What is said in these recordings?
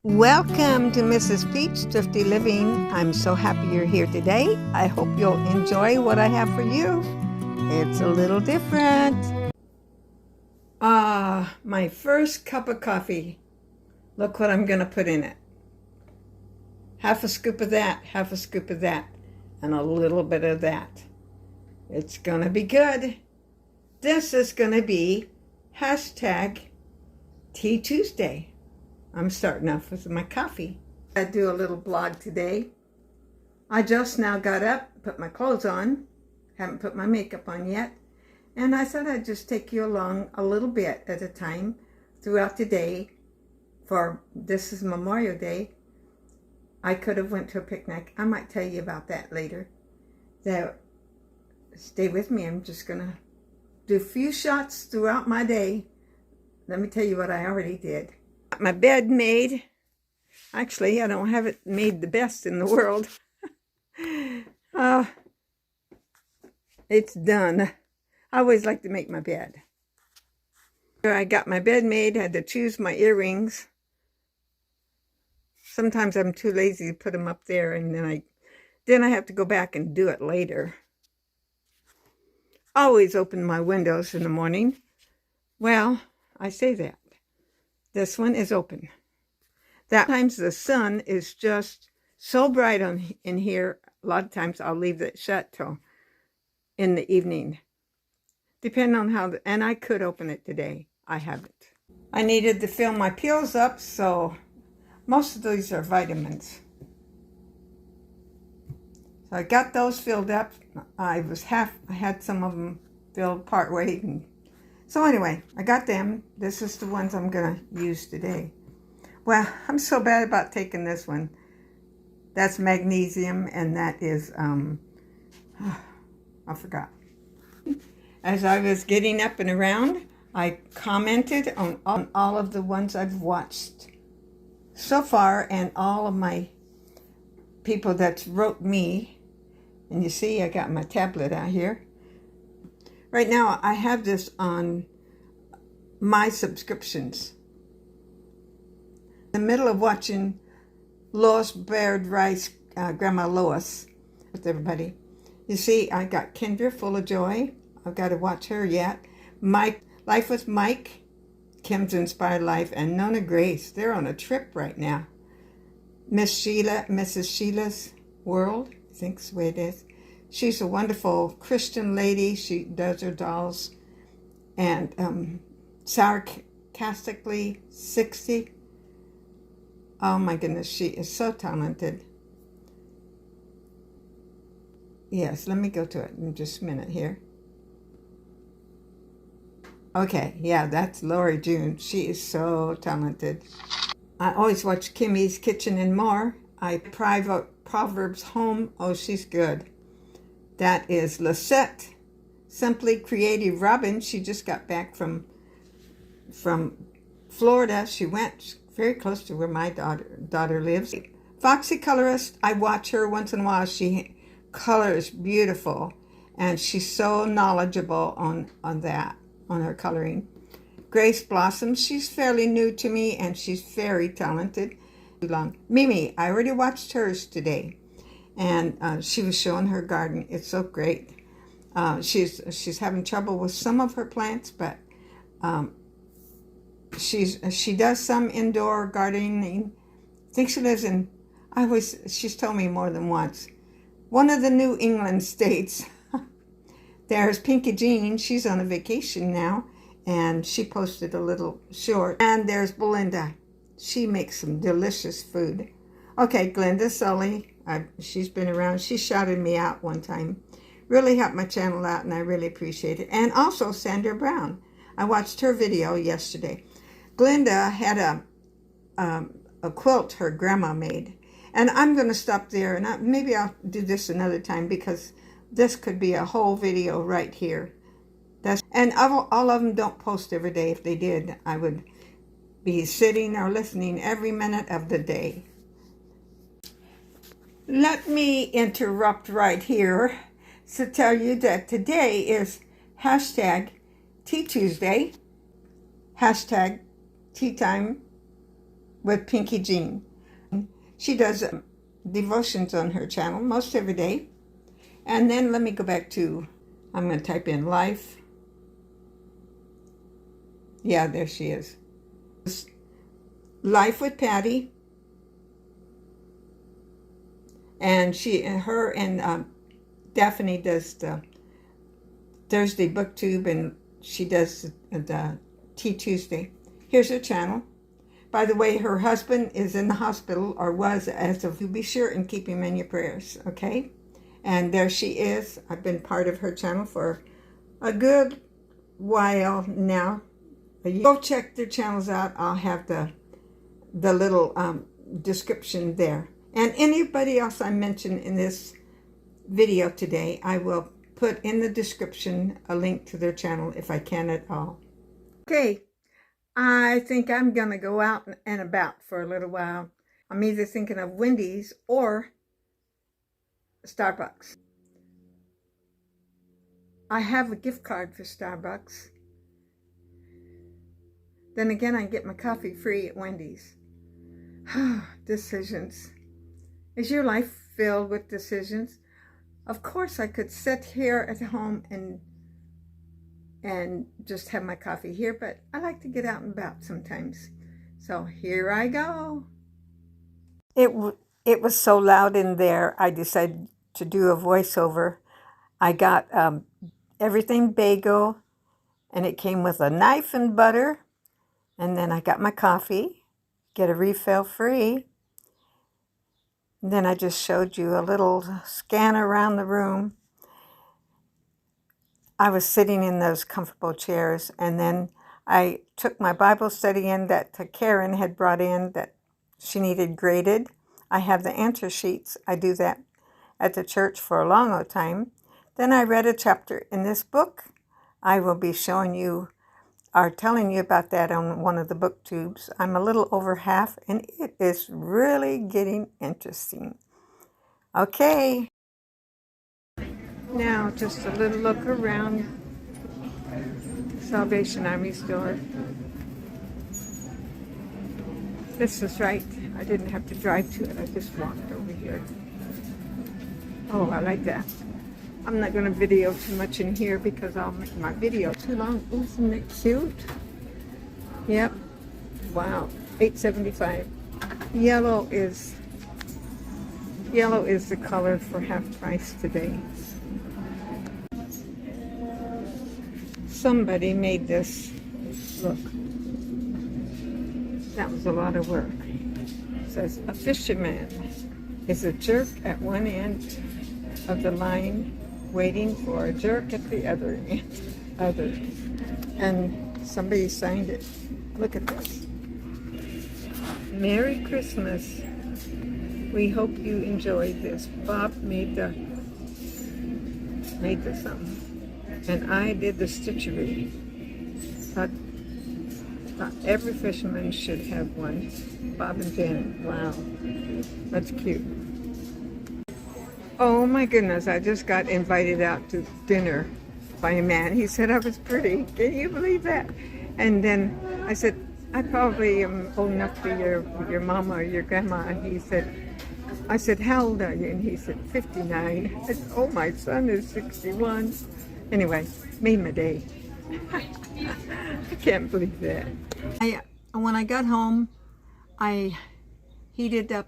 Welcome to Mrs. Pete's Thrifty Living. I'm so happy you're here today. I hope you'll enjoy what I have for you. It's a little different. My first cup of coffee. Look what I'm going to put in it. Half a scoop of that, half a scoop of that, and a little bit of that. It's going to be good. This is going to be hashtag Tea Tuesday. I'm starting off with my coffee. I do a little blog today. I just now got up, put my clothes on, haven't put my makeup on yet, and I thought I'd just take you along a little bit at a time throughout the day. For this is Memorial Day. I could have went to a picnic. I might tell you about that later. Stay with me. I'm just going to do a few shots throughout my day. Let me tell you what I already did. Got my bed made. Actually, I don't have it made the best in the world. It's done. I always like to make my bed. I got my bed made, had to choose my earrings. Sometimes I'm too lazy to put them up there, and then I have to go back and do it later. Always open my windows in the morning. Well, I say that. This one is open. That times the sun is just so bright in here. A lot of times I'll leave it shut till in the evening. Depending on how, and I could open it today. I haven't. I needed to fill my pills up, so most of these are vitamins. So I got those filled up. I had some of them filled part way. So anyway, I got them. This is the ones I'm going to use today. Well, I'm so bad about taking this one. That's magnesium, and that is, I forgot. As I was getting up and around, I commented on all of the ones I've watched so far, and all of my people that wrote me. And you see, I got my tablet out here. Right now, I have this on my subscriptions. In the middle of watching Lois Baird Rice, Grandma Lois, with everybody. You see, I got Kendra Full of Joy. I've got to watch her yet. Mike, Life with Mike, Kim's Inspired Life, and Nona Grace. They're on a trip right now. Mrs. Sheila's World, I think's the way it is. She's a wonderful Christian lady. She does her dolls. And sarcastically 60. Oh my goodness, she is so talented. Yes, let me go to it in just a minute here. Okay, yeah, that's Lori June. She is so talented. I always watch Kimmy's Kitchen and More. Proverbs Home. Oh, she's good. That is Lisette, Simply Creative Robin. She just got back from Florida. She went very close to where my daughter lives. Foxy Colorist, I watch her once in a while. She colors beautiful, and she's so knowledgeable on her coloring. Grace Blossom, she's fairly new to me, and she's very talented. Mimi, I already watched hers today. And she was showing her garden. It's so great. She's having trouble with some of her plants, but she does some indoor gardening. I think she lives in, she's told me more than once, one of the New England states. There's Pinky Jean. She's on a vacation now, and she posted a little short. And there's Belinda. She makes some delicious food. Okay, Glenda Sully. She's been around. She shouted me out one time. Really helped my channel out, and I really appreciate it. And also Sandra Brown. I watched her video yesterday. Glenda had a quilt her grandma made. And I'm going to stop there, and maybe I'll do this another time, because this could be a whole video right here. And all of them don't post every day. If they did, I would be sitting or listening every minute of the day. Let me interrupt right here to tell you that today is hashtag Tea Tuesday, hashtag Tea Time with Pinky Jean. She does devotions on her channel most every day. And then let me go back to, I'm going to type in life. Yeah, there she is. Life with Patty. And her and Daphne does the Thursday booktube, and she does the Tea Tuesday. Here's her channel. By the way, her husband is in the hospital, or was as of. You be sure and keep him in your prayers, okay? And there she is. I've been part of her channel for a good while now. Go check their channels out. I'll have the little description there. And anybody else I mention in this video today, I will put in the description a link to their channel if I can at all. Okay, I think I'm going to go out and about for a little while. I'm either thinking of Wendy's or Starbucks. I have a gift card for Starbucks. Then again, I get my coffee free at Wendy's. Decisions. Is your life filled with decisions? Of course, I could sit here at home and just have my coffee here, but I like to get out and about sometimes. So here I go. It was so loud in there, I decided to do a voiceover. I got everything bagel, and it came with a knife and butter. And then I got my coffee, get a refill free. And then I just showed you a little scan around the room. I was sitting in those comfortable chairs, and then I took my Bible study in that Karen had brought in that she needed graded. I have the answer sheets. I do that at the church for a long time. Then I read a chapter in this book. I will be showing you or telling you about that on one of the booktubes. I'm a little over half, and it is really getting interesting. Okay. Now, just a little look around Salvation Army store. This is right. I didn't have to drive to it. I just walked over here. Oh, I like that. I'm not going to video too much in here because I'll make my video too long. Isn't it cute? Yep. Wow. $8.75. Yellow is the color for half price today. Somebody made this. Look. That was a lot of work. It says, a fisherman is a jerk at one end of the line, waiting for a jerk at the other end. And somebody signed it. Look at this. Merry Christmas. We hope you enjoyed this. Bob made the something. And I did the stitchery. Thought every fisherman should have one. Bob and Janet. Wow. That's cute. Oh my goodness, I just got invited out to dinner by a man. He said I was pretty. Can you believe that? And then I said, I probably am old enough to be your mama or your grandma. And I said, how old are you? And he said, 59. I said, oh, my son is 61. Anyway, made my day. I can't believe that. When I got home, I heated up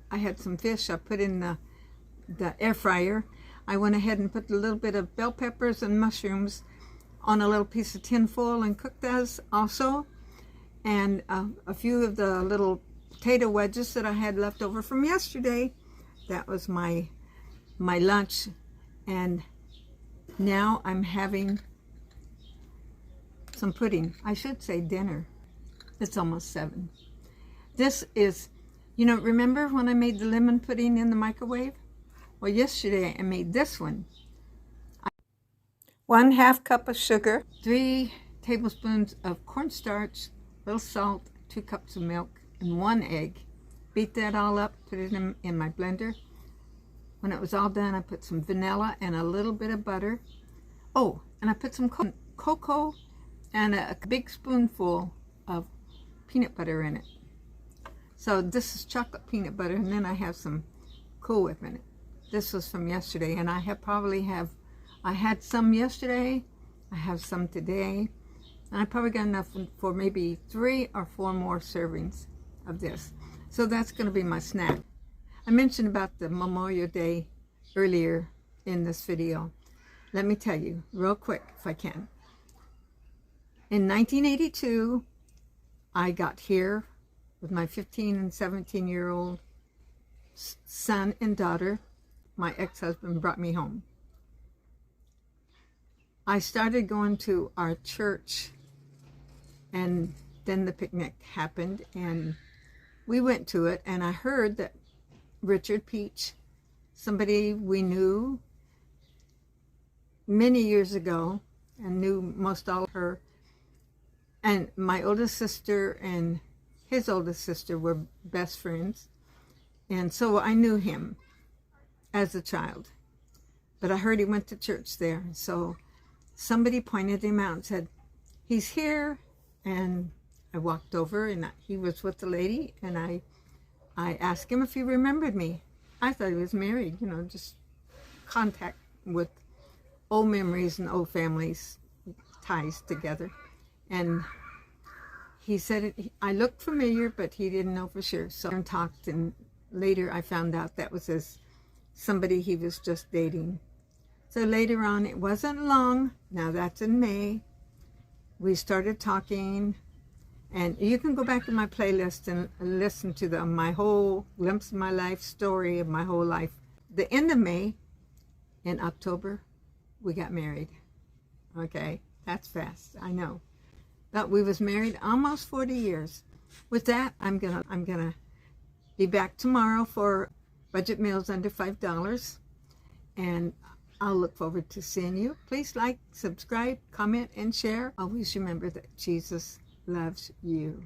I had some fish I put in the air fryer. I went ahead and put a little bit of bell peppers and mushrooms on a little piece of tin foil and cooked those also. And a few of the little potato wedges that I had left over from yesterday. That was my lunch. And now I'm having some pudding. I should say dinner. It's almost 7. This is, remember when I made the lemon pudding in the microwave? Well, yesterday I made this one. 1/2 cup of sugar, 3 tablespoons of cornstarch, a little salt, 2 cups of milk, and 1 egg. Beat that all up, put it in my blender. When it was all done, I put some vanilla and a little bit of butter. Oh, and I put some cocoa and a big spoonful of peanut butter in it. So this is chocolate peanut butter, and then I have some Cool Whip in it. This was from yesterday, and I had some yesterday, I have some today, and I probably got enough for maybe 3 or 4 more servings of this. So that's going to be my snack. I mentioned about the Memorial Day earlier in this video. Let me tell you real quick, if I can. In 1982, I got here with my 15 and 17-year-old son and daughter. My ex-husband brought me home. I started going to our church, and then the picnic happened, and we went to it, and I heard that Richard Peach, somebody we knew many years ago and knew most all of her, and my oldest sister and his oldest sister were best friends, and so I knew him as a child, but I heard he went to church there. So somebody pointed him out and said, he's here. And I walked over, and he was with the lady, and I asked him if he remembered me. I thought he was married, you know, just contact with old memories and old families ties together. And he said I looked familiar, but he didn't know for sure. So I talked, and later I found out that was somebody he was just dating. So later on, it wasn't long, now that's in May, we started talking, and you can go back to my playlist and listen to my whole glimpse of my life story of my whole life. The end of May, in October, we got married. Okay, that's fast, I know. But we was married almost 40 years. With that, I'm gonna be back tomorrow for budget meals under $5, and I'll look forward to seeing you. Please like, subscribe, comment, and share. Always remember that Jesus loves you.